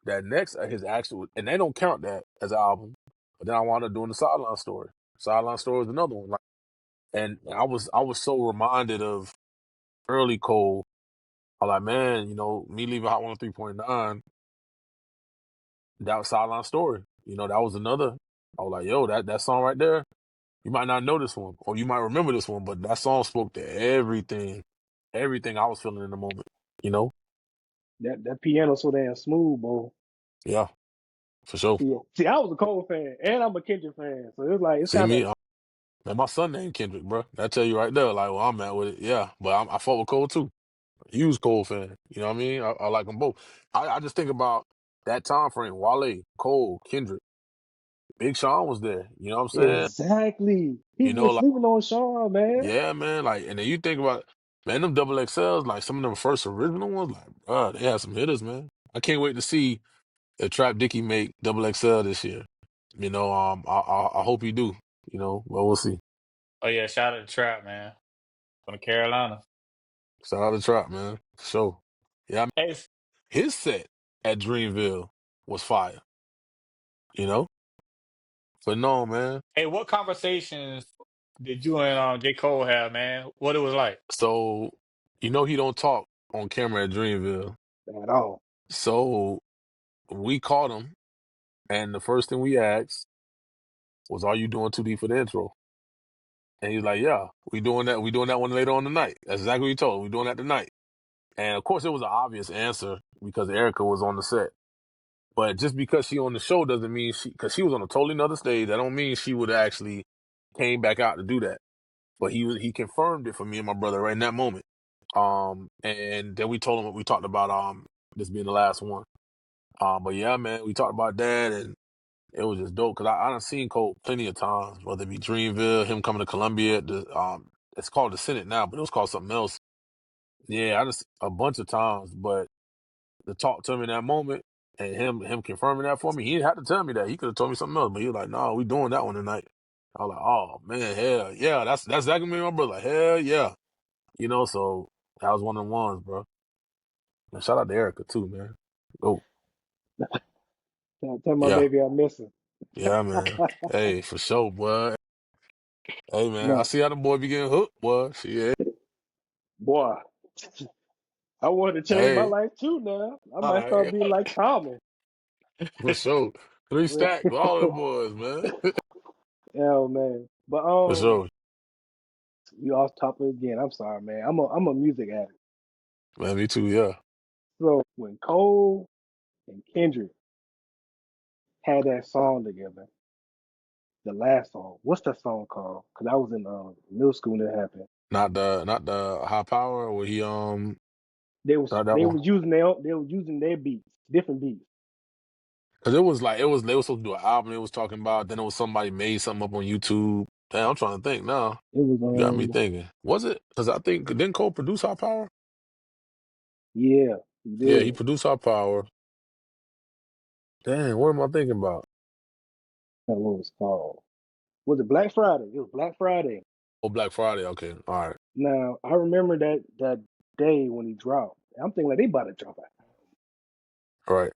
that next, his actual, and they don't count that as an album. But then I wound up doing the Sideline Story. Sideline Story was another one. Like, and I was so reminded of early Cole. I'm like, man, me leaving Hot 103.9, that was Sideline Story. That was another. I was like, yo, that song right there. You might not know this one, or you might remember this one, but that song spoke to everything I was feeling in the moment. You know? That piano so damn smooth, boy. Yeah, for sure. Yeah. See, I was a Cole fan, and I'm a Kendrick fan, so it's like it's See kind me, of man, my son named Kendrick, bro. That tell you right there, like where I'm at with it. Yeah, but I fought with Cole too. Huge Cole fan. You know what I mean? I like them both. I just think about that time frame. Wale, Cole, Kendrick, Big Sean was there. You know what I'm saying? exactly. You People know, were like sleeping on Sean, man. yeah, man. Like, and then you think about man, them double XLs, like some of them first original ones, like they had some hitters, man. I can't wait to see if Trap Dicky make double XL this year. You know, I hope he do. You know, but we'll see. Oh yeah, shout out to Trap, man, from the Carolina. Shout out to Trap, man. For sure. Yeah, I mean, Hey, his set at Dreamville was fire. You know, but no, man. hey, what conversations did you and J. Cole have, man? What it was like? So you know he don't talk on camera at Dreamville. At all. So we caught him, and the first thing we asked was, "Are you doing 2D for the intro?" And he's like, "Yeah, we doing that. We doing that one later on tonight." That's exactly what he told. We doing that tonight. And of course, it was an obvious answer because Erica was on the set. But just because she on the show doesn't mean because she was on a totally another stage. That don't mean she would actually came back out to do that. But he confirmed it for me and my brother right in that moment. And then we told him what we talked about. This being the last one. But yeah, man, we talked about that, and it was just dope because I done seen Cole plenty of times, whether it be Dreamville, him coming to Columbia. It's called the Senate now, but it was called something else. Yeah, I just a bunch of times, but to talk to him in that moment and him confirming that for me, he didn't have to tell me that. He could have told me something else, but he was like, "No, we doing that one tonight." I was like, "Oh man, hell yeah, that's exactly me and my brother. Like, hell yeah, you know." So that was one of the ones, bro. And shout out to Erica too, man. Oh Tell my yeah, baby I miss her. yeah, man. Hey, for sure, boy. Hey, man, I No, see how the boy be getting hooked, boy. Shit. boy, I want to change my Hey, life too now. I all might start right, being like Common. for sure. Three stacks, all them boys, man. Oh man, but For sure, we off topic again. I'm sorry, man. I'm a music addict. man. Me too. Yeah. So when Cole and Kendrick had that song together, the last song, what's that song called? Because I was in middle school when it happened. Not the high power where he They was not that they one. was using their beats, different beats. Cause it was like they were supposed to do an album. It was talking about. Then it was somebody made something up on YouTube. Damn, I'm trying to think now. It was You got me thinking. Was it? Cause I think didn't Cole produce High Power? yeah, he Yeah, he did. produced High Power. Damn, what am I thinking about? That's what it was called. Was it Black Friday? It was Black Friday. Oh, Black Friday. Okay, all right, Now I remember that day when he dropped. I'm thinking like they about to drop it. all right,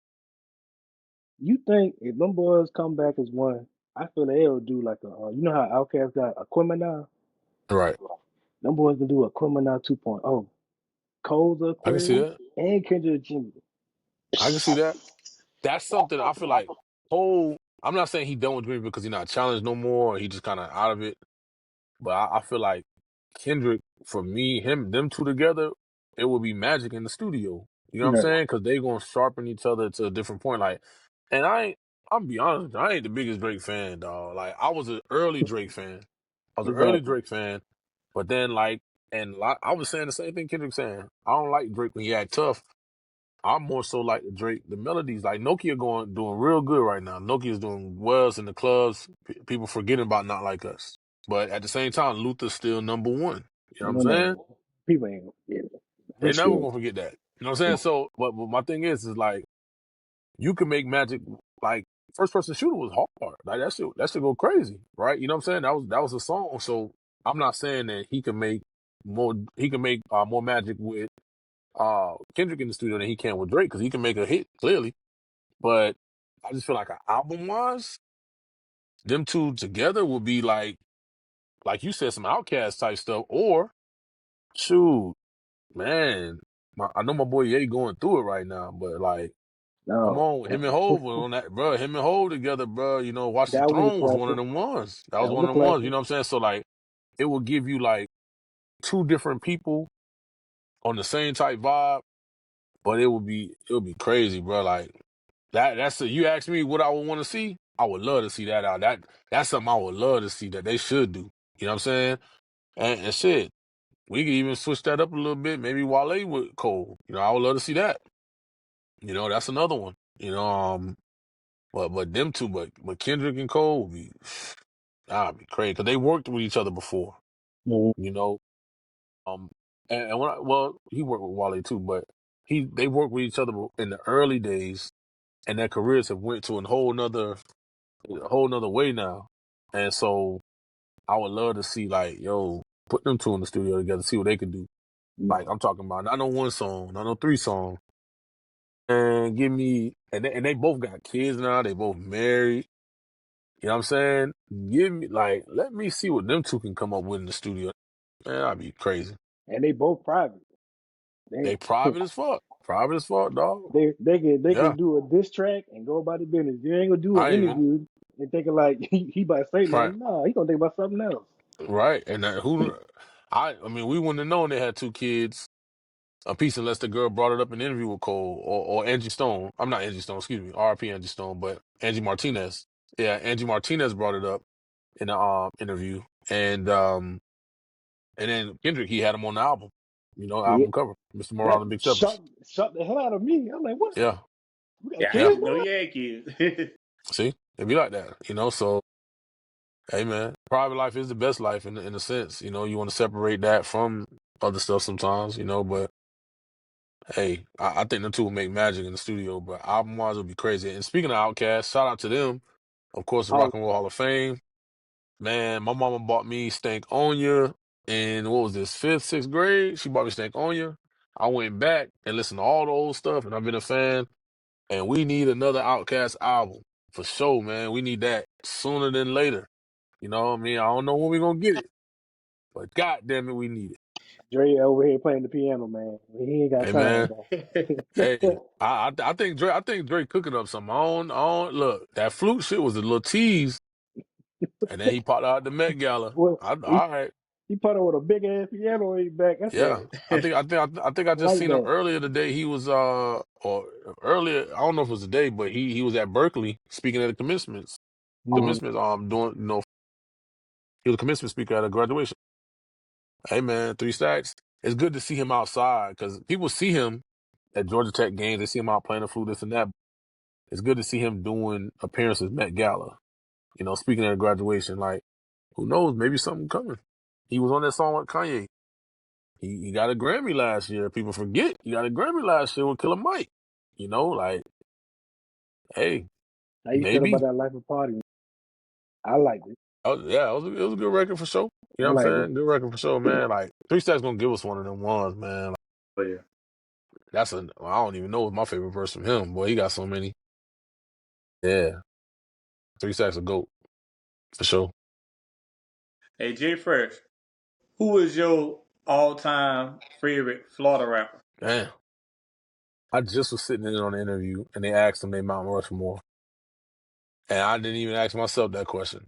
You think if them boys come back as one, I feel they'll do like a you know how Outkast got Aquemini? all right. Them boys can do Aquemini 2.0. Cole's I can see Aquarius that. and Kendrick Jimmy. I can see that. That's something I feel like Cole. I'm not saying he done with Green because he's not challenged no more. Or he just kind of out of it. But I feel like Kendrick, for me, them two together, it would be magic in the studio. You know what I'm Right. saying? Because they gonna sharpen each other to a different point. Like, and I'm be honest, with you, I ain't the biggest Drake fan, dog. Like, I was an early Drake fan. I was an early Exactly. Drake fan, but then I was saying the same thing Kendrick saying. I don't like Drake when he act tough. I'm more so like the Drake, the melodies. Like Nokia doing real good right now. Nokia's doing well in the clubs. People forgetting about Not Like Us. But at the same time, Luther's still number one. You know what I'm No, no, saying? no. People ain't gonna get it. They They never still gonna forget that. You know what I'm saying? So, but my thing is like you can make magic. Like first person shooter was hard. Like that should go crazy, right? You know what I'm saying? That was a song. So I'm not saying that he can make more. He can make more magic with Kendrick in the studio than he can with Drake because he can make a hit clearly. But I just feel like an album wise, them two together would be like you said, some Outcast type stuff. Or shoot, man, I know my boy Ye going through it right now, but like Come No, on, him and Hov were on that, bro. Him and Hov together, bro. You know, Watch the that was a Throne was one of classic. them ones. That was That was one a of them ones. You classic. know what I'm saying? So like, it will give you like two different people on the same type vibe, but it would be crazy, bro. Like that's you ask me what I would want to see. I would love to see that out. That's something I would love to see that they should do. You know what I'm saying? And shit, we could even switch that up a little bit. Maybe Wale with Cole. You know, I would love to see that. You know, that's another one. You know, but them two, but Kendrick and Cole would be that'd be crazy because they worked with each other before. Mhm. You know, um, and well, he worked with Wale too, but they worked with each other in the early days, and their careers have went to a whole nother way now. And so I would love to see like, yo, put them two in the studio together, see what they could do. Like I'm talking about, not no one song, not no three song, and give me, and they both got kids now, they both married. You know what I'm saying? Give me like, let me see what them two can come up with in the studio. Man, I'd be crazy. And they both private. They They private as fuck, dog. they can Yeah, do a diss track and go about the business. You ain't gonna do an I ain't even interview and thinking like he about to say right, nothing. No, he gonna think about something else. right, and I mean, we wouldn't have known they had two kids a piece unless the girl brought it up in an interview with Cole or Angie Stone. I'm not Angie Stone, excuse me, RP Angie Stone, but Angie Martinez. Yeah, Angie Martinez brought it up in the interview, and then Kendrick, he had him on the album, Yeah, album cover, Mr. Morale that and Big Steppers. shocked the hell out of me. I'm like, what? Yeah, We got Yeah, I yeah. kids didn't know now? he had kids. See, it'd be like that. So hey, man, private life is the best life in a sense. You want to separate that from other stuff sometimes. But hey, I think the two will make magic in the studio. But album wise, will be crazy. And speaking of Outkast, shout out to them. Of course, the Oh, Rock and Roll Hall of Fame. Man, my mama bought me Stank Onya in what was this, fifth, sixth grade? She bought me Stank Onya. I went back and listened to all the old stuff, and I've been a fan. And we need another Outkast album for sure, man. We need that sooner than later. You know what I mean? I don't know when we're gonna get it, but god damn it, we need it. Dre over here playing the piano, man. He ain't got Hey time, man, bro. hey, I think Drake cooking up something. I don't look. That flute shit was a little tease, and then he popped out the Met Gala. Well, All right, he put on with a big ass piano on his back. I yeah. said, I think I I just like seen him that. earlier today. He was or earlier. I don't know if it was today, but he was at Berkeley speaking at the Mhm. commencement doing he was a commencement speaker at a graduation. Hey man, 3 Stacks. It's good to see him outside because people see him at Georgia Tech games. They see him out playing the flute, this and that. It's good to see him doing appearances Met Gala. Speaking at a graduation. Like, who knows? Maybe something coming. He was on that song with Kanye. He got a Grammy last year. People forget he got a Grammy last year with Killer Mike. Like, hey, How you feel about maybe. that life of party? I like it. Yeah, it was a good record for sure. You I know what like I'm it. saying? Good record for sure, man. Like 3 Stacks gonna give us one of them ones, man. Like, But yeah. I don't even know what's my favorite verse from him. Boy, he got so many. Yeah, 3 Stacks a goat for sure. Hey, Jay Fresh, who is your all-time favorite Florida rapper? Damn. I just was sitting in on the interview and they asked him they Mount Rushmore. And I didn't even ask myself that question.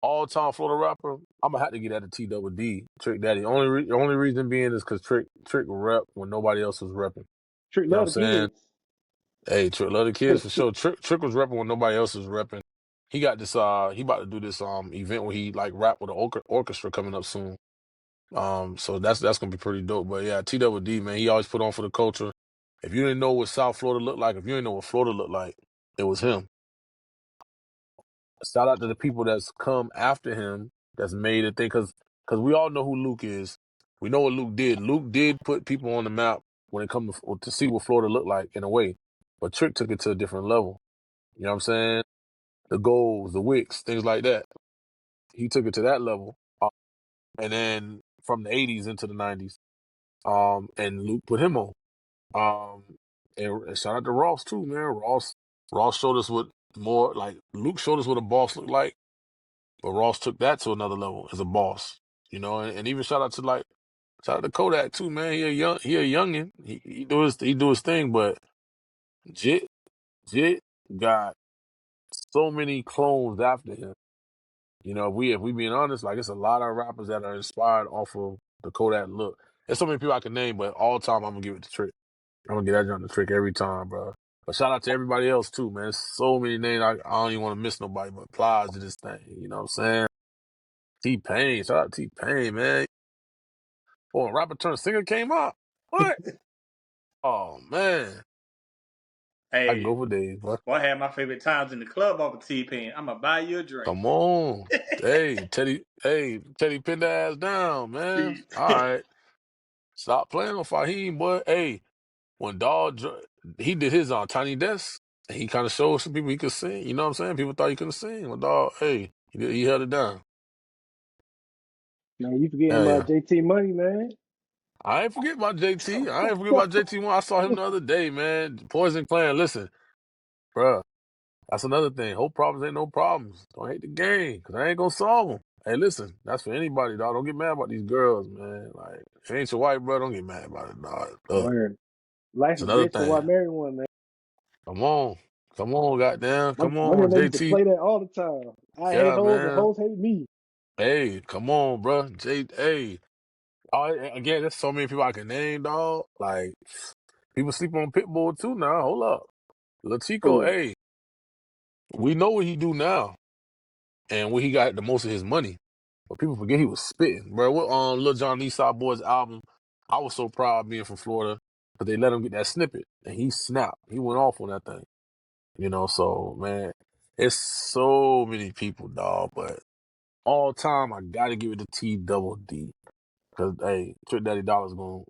All time Florida rapper, I'm gonna have to get that to T Double D, Trick Daddy. Only reason being is because Trick rep when nobody else was repping. Trick You know what I'm love the saying? kids. Hey, Trick love the kids for sure. Trick was repping when nobody else was repping. He got this he about to do this event where he like rap with an orchestra coming up soon. So that's gonna be pretty dope. But yeah, T Double D, man, he always put on for the culture. If you didn't know what South Florida looked like, if you didn't know what Florida looked like, it was him. Shout out to the people that's come after him, that's made it thing, because we all know who Luke is. We know what Luke did. Luke did put people on the map when it comes to see what Florida looked like in a way. But Trick took it to a different level. You know what I'm saying? The goals, the wicks, things like that. He took it to that level. And then from the 80s into the 90s. And Luke put him on. Um, and shout out to Ross too, man. Ross showed us what more like Luke showed us what a boss looked like, but Ross took that to another level as a boss. And even shout out to Kodak too, man. He a youngin. He do his thing, but Jit. Jit got so many clones after him. You know, if we being honest, like it's a lot of rappers that are inspired off of the Kodak look. There's so many people I can name, but all time I'm gonna give it to Trick. I'm gonna get that on the Trick every time, bro. But shout out to everybody else too, man. There's so many names. I don't even want to miss nobody, but applies to this thing. You know what I'm saying? T-Pain, shout out to T-Pain, man. Oh, a rapper turned singer came out. What? Oh man, I can Hey, go for days, bro. boy, I had my favorite times in the club off of T-Pain. I'ma buy you a drink. Come on, hey Teddy, pin that ass down, man. All right, stop playing on Fahim, boy. Hey, when he did his on Tiny Desk, and he kind of showed some people he could sing. You know what I'm saying? People thought he couldn't sing. When Dog, hey, he held it down. Man, you forgetting Hell about yeah. JT Money, man. I ain't forget about JT. I ain't forget about JT one. I saw him the other day, man. Poison Clan. Listen, bruh. That's another thing. Hope problems ain't no problems. Don't hate the game, because I ain't gonna solve them. Hey, listen, that's for anybody, dog. Don't get mad about these girls, man. Like, if you ain't your wife, bro, don't get mad about it, dog. Look, Word. Life it's a another bitch, so thing. I marry one, man. Come on. Come on, goddamn. My, Come my on, nigga used to JT. play that all the time. I hate Yeah, hoes and man. hoes hate me. Hey, come on, bro. Hey. Again, there's so many people I can name, dog. Like, people sleep on Pitbull, too, now. Hold up. Lil Chico, Oh, hey, we know what he do now and where he got the most of his money. But people forget he was spitting, bro. What on Lil Jon and Eastside Boys album? I was so proud being from Florida, but they let him get that snippet, and he snapped. He went off on that thing, you know. So man, it's so many people, dog. But all time, I gotta give it to T Double D, because hey, Trick Daddy Dollar's going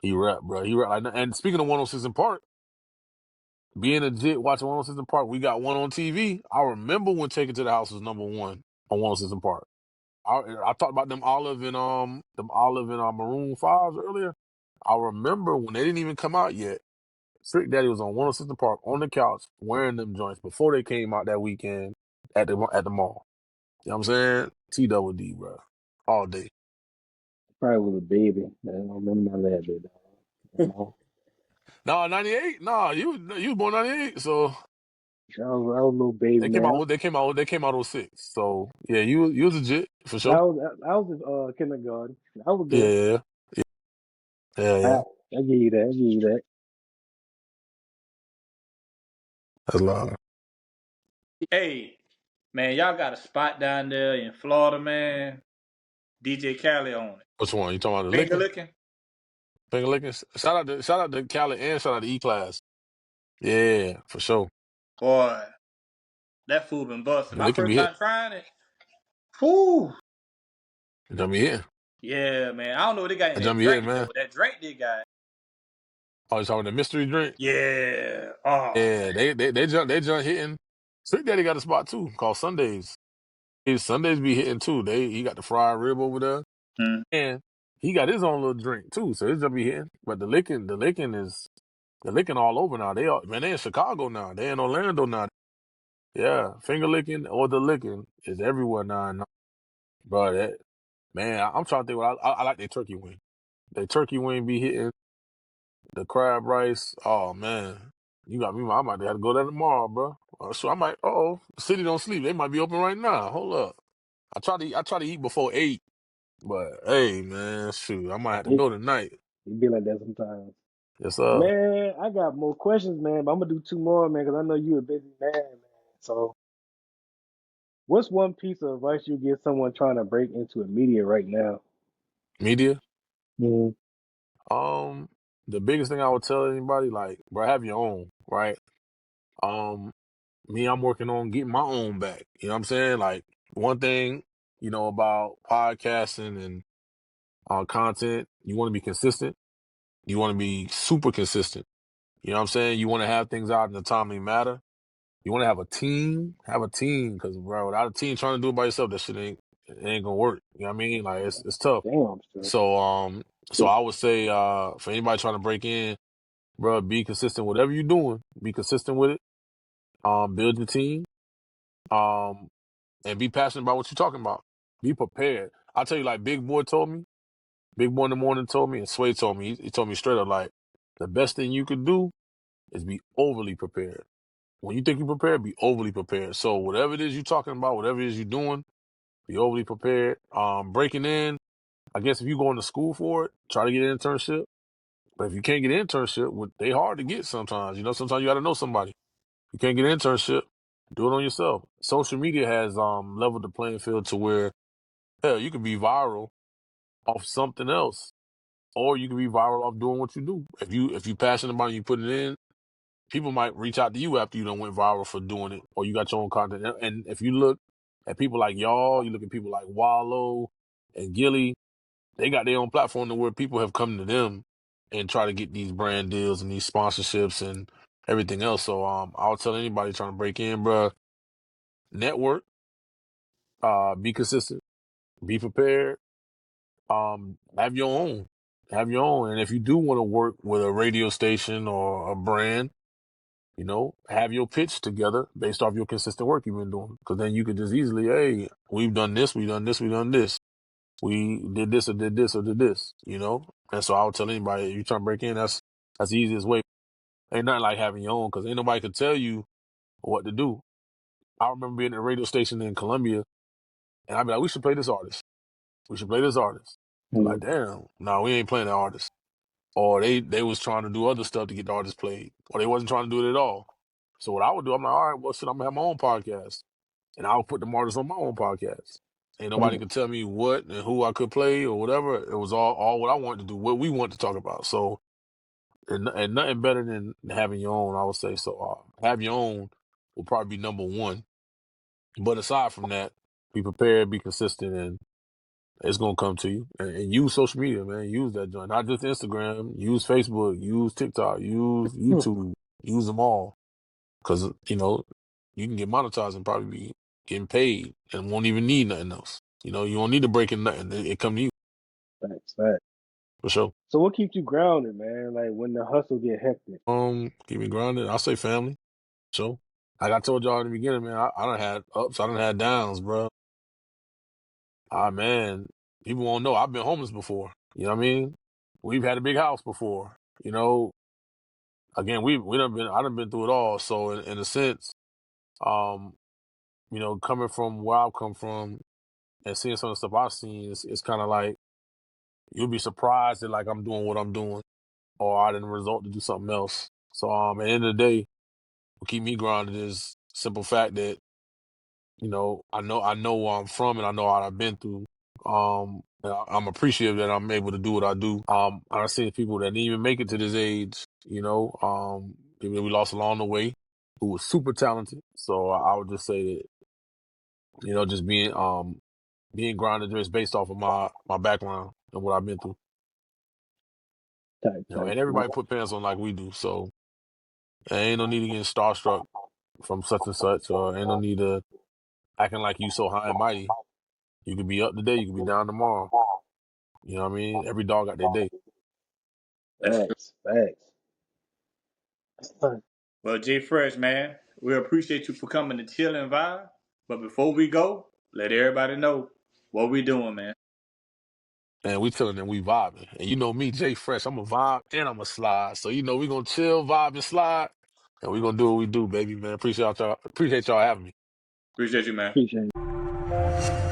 he rap, bro. He rap. And speaking of 106 in Park, being a jit watching 106 in Park, we got one on TV. I remember when Take It to the House was number one on 106 in Park. I talked about them olive and maroon fives earlier. I remember when they didn't even come out yet. Trick Daddy was on 106 Park on the couch wearing them joints before they came out that weekend at the mall. You know what I'm saying? T double D, bro, all day. probably was a baby. I don't remember my last day, dog. No, 98. No, you was born 98, so I was a little baby, man. they came out '06. So yeah, you was legit for sure. I was in kindergarten. I was there. Yeah, yeah, I, yeah. I give you that. I give you that. That's love. Hey, man, y'all got a spot down there in Florida, man. DJ Khaled on it. Which one? You talking about the Finger licking? licking? Finger licking. Shout out to Khaled and shout out to E Class. Yeah, for sure. Boy, that food been busting. The My licking be first hit. time trying it. Whew. That jump be hitting. Yeah, man. I don't know what they got in That that jump be hitting, drink man. though. That drink they got. Oh, you talking the mystery drink? Yeah. Oh Yeah, man. they jump hitting. Sweet Daddy got a spot too called Sundays. His Sundays be hitting too. He got the fried rib over there, Hmm. and he got his own little drink too. So his jump be hitting. But the licking all over now. They in Chicago now. They in Orlando now. Yeah, finger licking or the licking is everywhere now. Bro, man, I'm trying to think what I like their turkey wing. Their turkey wing be hitting the crab rice. Oh man, you got me. I might have to go there tomorrow, bro. So I might. The city don't sleep. They might be open right now. Hold up. I try to eat before 8, but hey, man, shoot, I might have to It, go tonight. it be like that sometimes. Yes, sir. Man, I got more questions, man, but I'm gonna do two more, man, because I know you a busy man, man. So, what's one piece of advice you give someone trying to break into a media right now? Media. Mhm. Um, the biggest thing I would tell anybody, like, bro, have your own, right? Um, Me, I'm working on getting my own back. You know what I'm saying? Like, one thing, about podcasting and content, you want to be consistent. You want to be super consistent. You know what I'm saying? You want to have things out in the timely matter. You want to have a team. Have a team, because bro, without a team trying to do it by yourself, that shit ain't gonna work. You know what I mean? Like it's tough. Damn, sir. So I would say for anybody trying to break in, bro, be consistent. Whatever you're doing, be consistent with it. Build your team. Um, and be passionate about what you're talking about. Be prepared. I'll tell you, like Big Boy in the morning told me, and Sway told me, he told me straight up, like, the best thing you could do is be overly prepared. When you think you're prepared, be overly prepared. So whatever it is you're talking about, whatever it is you're doing, be overly prepared. Breaking in, I guess if you're going to school for it, try to get an internship. But if you can't get an internship, they hard to get sometimes. Sometimes you got to know somebody. You can't get an internship, do it on yourself. Social media has leveled the playing field to where, hell, you can be viral off something else, or you can be viral off doing what you do. If you passionate about it, you put it in, people might reach out to you after you done went viral for doing it, or you got your own content. And if you look at people like y'all, you look at people like Wallow and Gilly, they got their own platform to where people have come to them and try to get these brand deals and these sponsorships and everything else. So I'll tell anybody trying to break in, bruh, network, be consistent, be prepared, have your own. Have your own. And if you do want to work with a radio station or a brand, have your pitch together based off your consistent work you've been doing. Because then you could just easily, hey, we've done this, we've done this, we've done this. We did this or did this or did this, And so I would tell anybody, if you trying to break in, that's the easiest way. Ain't nothing like having your own, because ain't nobody can tell you what to do. I remember being at a radio station in Columbia, and I'd be like, we should play this artist. We should play this artist. They're like, damn, no, we ain't playing that artist. Or they was trying to do other stuff to get the artist played, or they wasn't trying to do it at all. So what I would do, I'm like, all right, well, shit, I'm gonna have my own podcast, and I would put the artists on my own podcast. Ain't nobody could tell me what and who I could play or whatever. It was all what I wanted to do, what we wanted to talk about. So, and nothing better than having your own, I would say. So, have your own will probably be number one. But aside from that, be prepared, be consistent, and it's gonna come to you. And use social media, man. Use that joint. Not just Instagram. Use Facebook. Use TikTok. Use YouTube. Use them all. Because you can get monetized and probably be getting paid and won't even need nothing else. You don't need to break in nothing. It come to you Facts, facts. for sure. So what keeps you grounded, man? Like when the hustle get hectic. Keep me grounded. I'll say family. So, like I told y'all in the beginning, man, I done had ups, I done had downs, bro. Man, people won't know. I've been homeless before. You know what I mean? We've had a big house before. Again, I done been through it all. So in a sense, coming from where I've come from and seeing some of the stuff I've seen, it's kind of like you'll be surprised that like I'm doing what I'm doing, or I didn't result to do something else. So at the end of the day, what keep me grounded is simple fact that I know where I'm from and I know what I've been through. And I'm appreciative that I'm able to do what I do. I've seen people that didn't even make it to this age. People that we lost along the way who was super talented. So I would just say that just being grounded just based off of my background and what I've been through. Type, type. And everybody put pants on like we do, so there ain't no need to get starstruck from such and such, or ain't no need to acting like you so high and mighty. You could be up today, you could be down tomorrow. You know what I mean? Every dog got their day. Facts, facts. Well, Jay Fresh, man, we appreciate you for coming to chill and vibe. But before we go, let everybody know what we doing, man. And we chilling and we vibing. And you know me, Jay Fresh, I'm a vibe and I'm a slide. So we gonna chill, vibe, and slide. And we gonna do what we do, baby, man. Appreciate y'all having me. Appreciate you, man. Appreciate it.